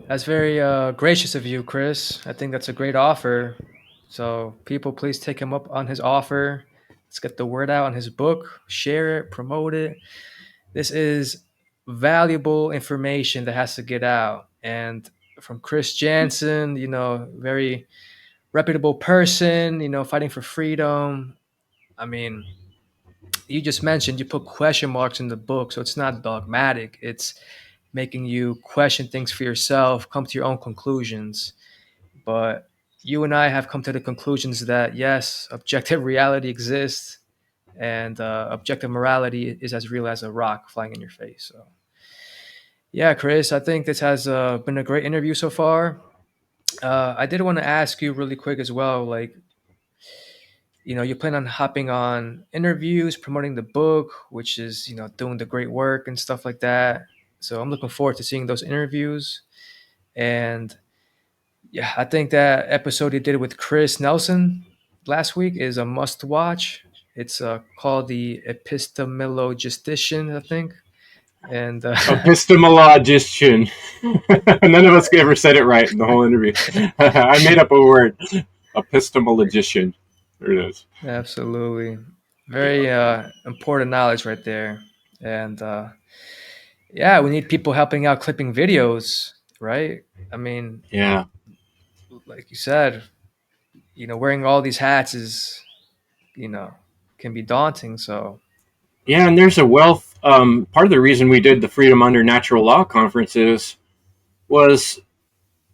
That's very gracious of you, Chris. I think that's a great offer. So people, please take him up on his offer. Let's get the word out on his book, share it, promote it. This is valuable information that has to get out. And from Chris Jantzen, very reputable person, fighting for freedom. I mean, you just mentioned you put question marks in the book, so it's not dogmatic. It's making you question things for yourself, come to your own conclusions. But you and I have come to the conclusions that yes, objective reality exists, and objective morality is as real as a rock flying in your face. So, yeah, Chris, I think this has been a great interview so far. I did want to ask you really quick as well, like, you plan on hopping on interviews, promoting the book, which is, doing the great work and stuff like that. So I'm looking forward to seeing those interviews. And yeah, I think that episode you did with Chris Nelson last week is a must watch. It's called the Epistemologistician, I think. And Epistemologistician. None of us ever said it right in the whole interview. I made up a word. Epistemologician. There it is. Absolutely. Very important knowledge right there. And yeah, we need people helping out clipping videos, right? I mean, Yeah. like you said, wearing all these hats is, can be daunting. So, Yeah, and there's a wealth. Part of the reason we did the Freedom Under Natural Law conferences was,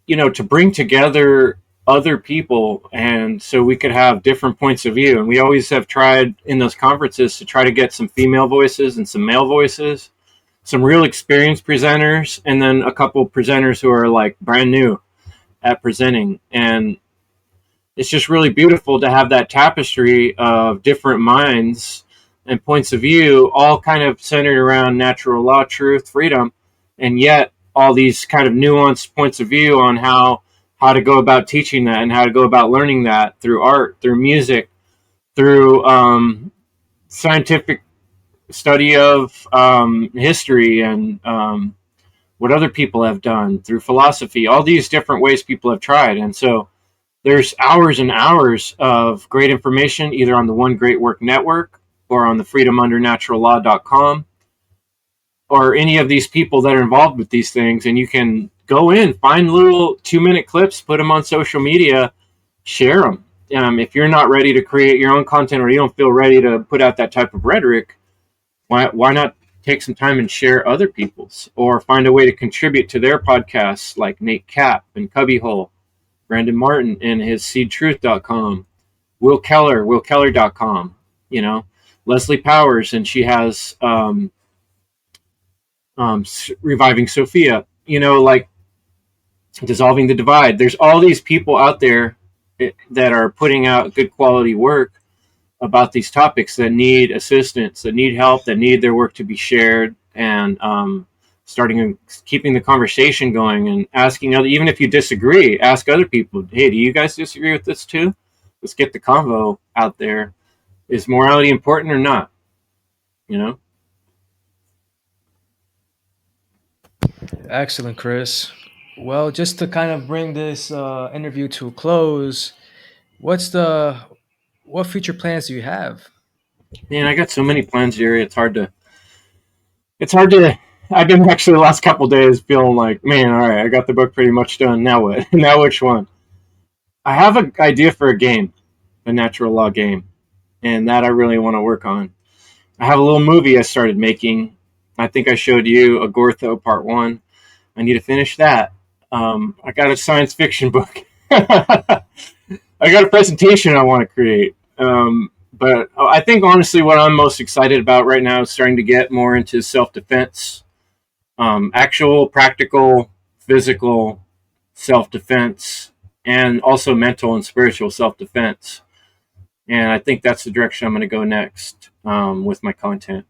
to bring together other people, and so we could have different points of view. And we always have tried in those conferences to try to get some female voices and some male voices, some real experienced presenters, and then a couple presenters who are like brand new at presenting. And it's just really beautiful to have that tapestry of different minds and points of view, all kind of centered around natural law, truth, freedom, and yet all these kind of nuanced points of view on how to go about teaching that and how to go about learning that through art, through music, through scientific study of history, and what other people have done, through philosophy, all these different ways people have tried. And so there's hours and hours of great information either on the One Great Work Network or on the freedomundernaturallaw.com, or any of these people that are involved with these things. And you can go in, find little 2-minute clips, put them on social media, share them. If you're not ready to create your own content, or you don't feel ready to put out that type of rhetoric, why not take some time and share other people's, or find a way to contribute to their podcasts, like Nate Kapp and Cubbyhole, Brandon Martin and his seedtruth.com, Will Keller, willkeller.com, Leslie Powers, and she has Reviving Sophia, like Dissolving the Divide. There's all these people out there that are putting out good quality work about these topics that need assistance, that need help, that need their work to be shared, and starting and keeping the conversation going, and asking other, even if you disagree, ask other people, hey, do you guys disagree with this too? Let's get the convo out there. Is morality important or not? excellent, Chris. Well, just to kind of bring this interview to a close, what future plans do you have? Man, I got so many plans, Jerry. It's hard to I've been actually the last couple of days feeling like, man, all right, I got the book pretty much done. Now what? Now which one? I have an idea for a game, a natural law game, and that I really want to work on. I have a little movie I started making. I think I showed you Agortho Part 1. I need to finish that. I got a science fiction book I got a presentation I want to create. But I think honestly, what I'm most excited about right now is starting to get more into self-defense, actual, practical, physical self-defense, and also mental and spiritual self-defense. And I think that's the direction I'm going to go next with my content.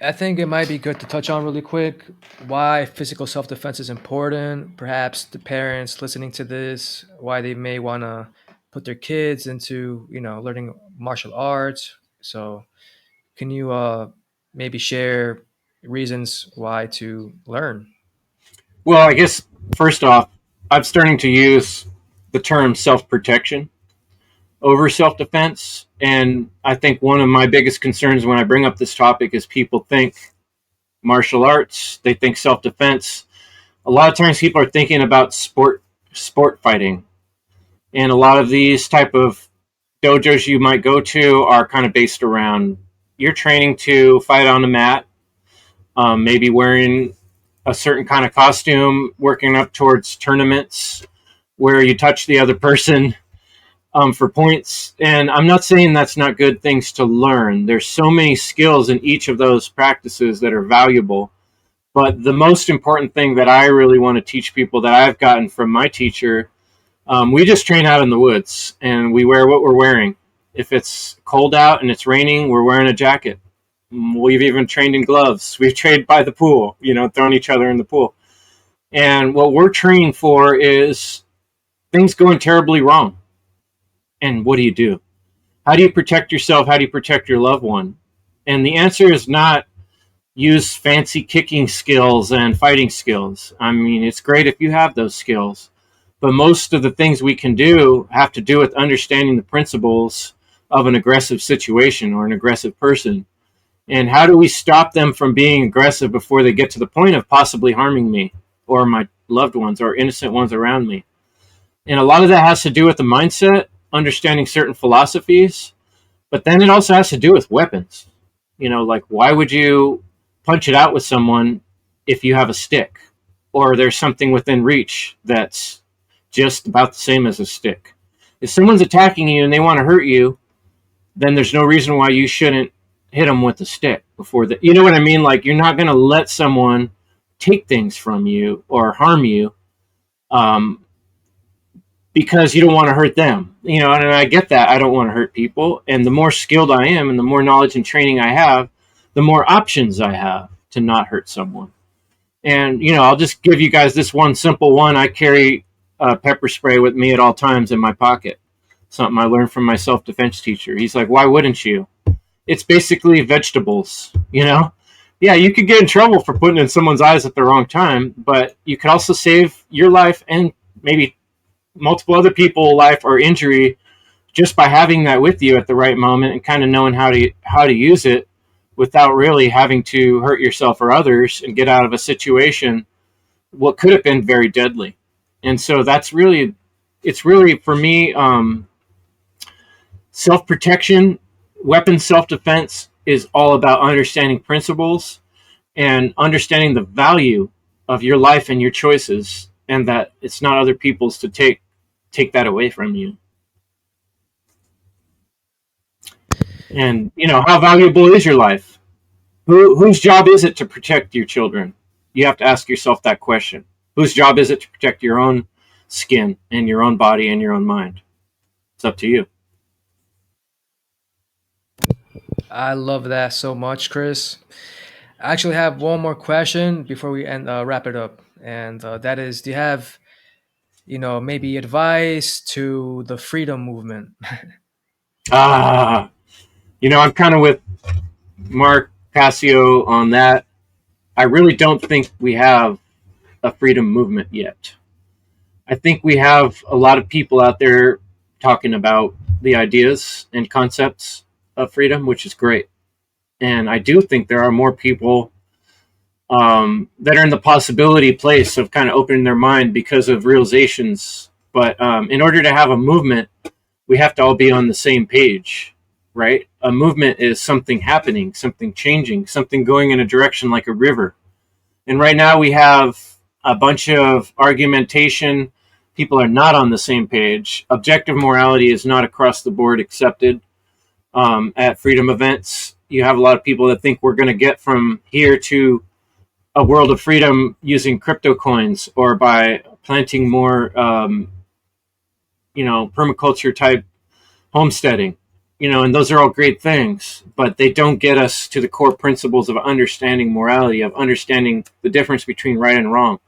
I think it might be good to touch on really quick why physical self defense is important. Perhaps the parents listening to this, why they may want to put their kids into, learning martial arts. So, can you maybe share reasons why to learn? Well, I guess first off, I'm starting to use the term self-protection over self-defense. And I think one of my biggest concerns when I bring up this topic is people think martial arts, they think self-defense. A lot of times people are thinking about sport fighting. And a lot of these type of dojos you might go to are kind of based around you're training to fight on the mat, maybe wearing a certain kind of costume, working up towards tournaments where you touch the other person for points. And I'm not saying that's not good things to learn. There's so many skills in each of those practices that are valuable. But the most important thing that I really want to teach people that I've gotten from my teacher, we just train out in the woods and we wear what we're wearing. If it's cold out and it's raining, we're wearing a jacket. We've even trained in gloves. We've trained by the pool, throwing each other in the pool. And what we're training for is things going terribly wrong. And what do you do? How do you protect yourself? How do you protect your loved one? And the answer is not use fancy kicking skills and fighting skills. I mean, it's great if you have those skills. But most of the things we can do have to do with understanding the principles of an aggressive situation or an aggressive person. And how do we stop them from being aggressive before they get to the point of possibly harming me or my loved ones or innocent ones around me? And a lot of that has to do with the mindset, understanding certain philosophies, but then it also has to do with weapons. Like why would you punch it out with someone if you have a stick or there's something within reach that's just about the same as a stick? If someone's attacking you and they want to hurt you, then there's no reason why you shouldn't hit them with a stick before that. You know what I mean? Like you're not going to let someone take things from you or harm you because you don't want to hurt them. And I get that. I don't want to hurt people. And the more skilled I am and the more knowledge and training I have, the more options I have to not hurt someone. And, I'll just give you guys this one simple one. I carry pepper spray with me at all times in my pocket. Something I learned from my self-defense teacher. He's like, why wouldn't you? It's basically vegetables, Yeah, you could get in trouble for putting in someone's eyes at the wrong time, but you could also save your life and maybe multiple other people's life or injury just by having that with you at the right moment and kind of knowing how to use it without really having to hurt yourself or others and get out of a situation what could have been very deadly. And so it's really for me, self-protection, weapon self-defense is all about understanding principles and understanding the value of your life and your choices, and that it's not other people's to take that away from you. And how valuable is your life? Whose job is it to protect your children? You have to ask yourself that question. Whose job is it to protect your own skin and your own body and your own mind? It's up to you. I love that so much, Chris. I actually have one more question before we wrap it up, and that is, do you have, maybe advice to the freedom movement? I'm kind of with Mark Passio on that. I really don't think we have a freedom movement yet. I think we have a lot of people out there talking about the ideas and concepts of freedom, which is great. And I do think there are more people that are in the possibility place of kind of opening their mind because of realizations. But in order to have a movement, we have to all be on the same page, right? A movement is something happening, something changing, something going in a direction like a river. And right now we have a bunch of argumentation people are not on the same page. Objective morality is not across the board accepted at freedom events. You have a lot of people that think we're going to get from here to a world of freedom using crypto coins or by planting more, permaculture type homesteading, and those are all great things, but they don't get us to the core principles of understanding morality, of understanding the difference between right and wrong.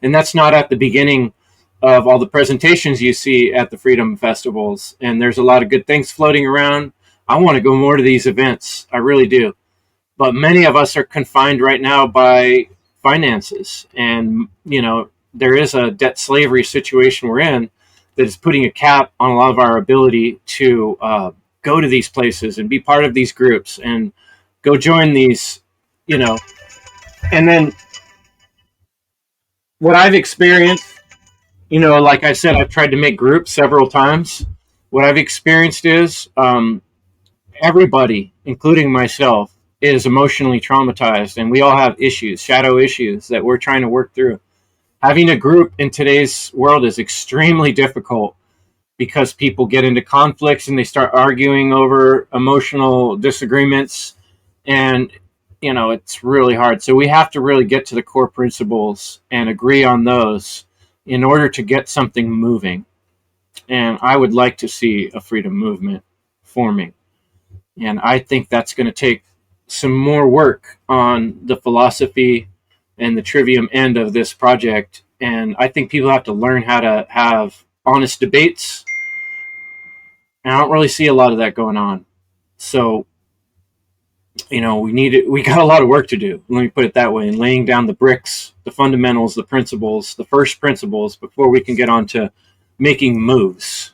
And that's not at the beginning of all the presentations you see at the freedom festivals. And there's a lot of good things floating around. I want to go more to these events. I really do. But many of us are confined right now by finances. And, there is a debt slavery situation we're in that is putting a cap on a lot of our ability to go to these places and be part of these groups and go join these, And then what I've experienced, like I said, I've tried to make groups several times. What I've experienced is everybody, including myself, is emotionally traumatized, and we all have issues, shadow issues that we're trying to work through. Having a group in today's world is extremely difficult because people get into conflicts and they start arguing over emotional disagreements, and it's really hard. So we have to really get to the core principles and agree on those in order to get something moving. And I would like to see a freedom movement forming. And I think that's going to take some more work on the philosophy and the trivium end of this project. And I think people have to learn how to have honest debates. And I don't really see a lot of that going on. So, we got a lot of work to do. Let me put it that way. And laying down the bricks, the fundamentals, the principles, the first principles before we can get on to making moves,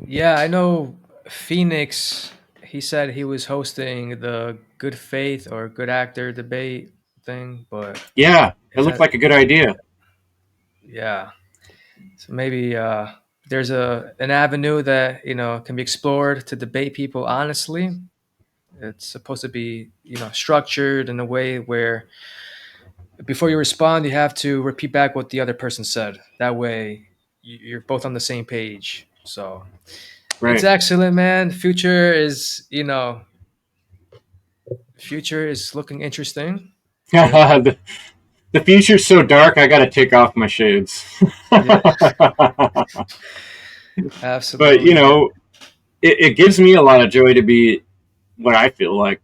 Yeah, I know Phoenix, he said he was hosting the good faith or good actor debate thing, but Yeah, it looked like a good idea. Yeah. So maybe there's an avenue that can be explored to debate people honestly. It's supposed to be structured in a way where before you respond, you have to repeat back what the other person said. That way, you're both on the same page. So Right. it's excellent, man. Future is looking interesting. The future's so dark, I got to take off my shades. Yeah. Absolutely. But, it gives me a lot of joy to be what I feel like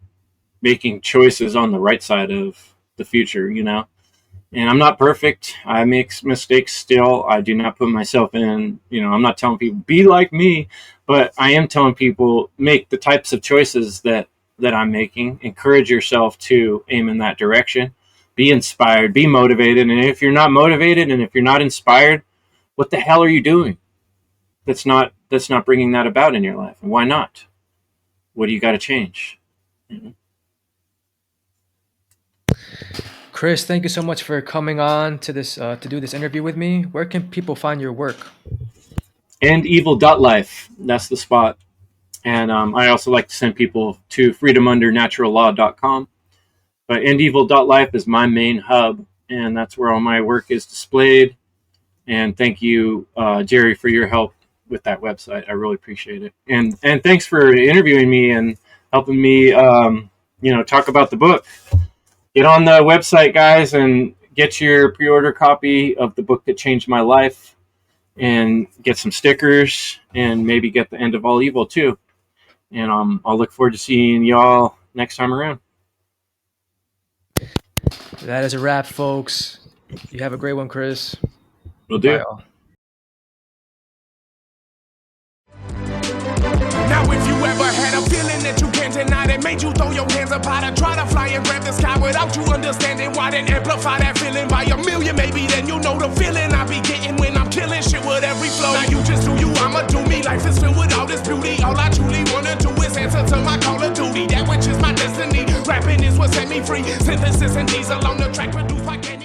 making choices on the right side of the future, And I'm not perfect. I make mistakes still. I do not put myself in, I'm not telling people be like me, but I am telling people make the types of choices that I'm making. Encourage yourself to aim in that direction. Be inspired, be motivated. And if you're not motivated and if you're not inspired, what the hell are you doing? That's not bringing that about in your life. And why not? What do you got to change? Chris, thank you so much for coming on to this to do this interview with me. Where can people find your work? Endevil.life. That's the spot. And I also like to send people to freedomundernaturallaw.com. But endevil.life is my main hub, and that's where all my work is displayed. And thank you, Jerry, for your help with that website. I really appreciate it. And thanks for interviewing me and helping me, talk about the book. Get on the website, guys, and get your pre-order copy of the book that changed my life, and get some stickers, and maybe get the End of All Evil too. And I'll look forward to seeing y'all next time around. That is a wrap, folks. You have a great one, Chris. Will do. Bye, all. Now if you ever had a feeling that you can't deny that made you throw your hands up high to try to fly and grab the sky without you understanding why, then amplify that feeling by a million, maybe then you know the feeling I be getting when I'm killing shit with every flow. Now you just do you, I'ma do me. Life is filled with all this beauty. All I truly wanna do is answer to my call of duty. That which is my destiny. Rapping is what set me free. Synthesis and diesel on the track, produce my game.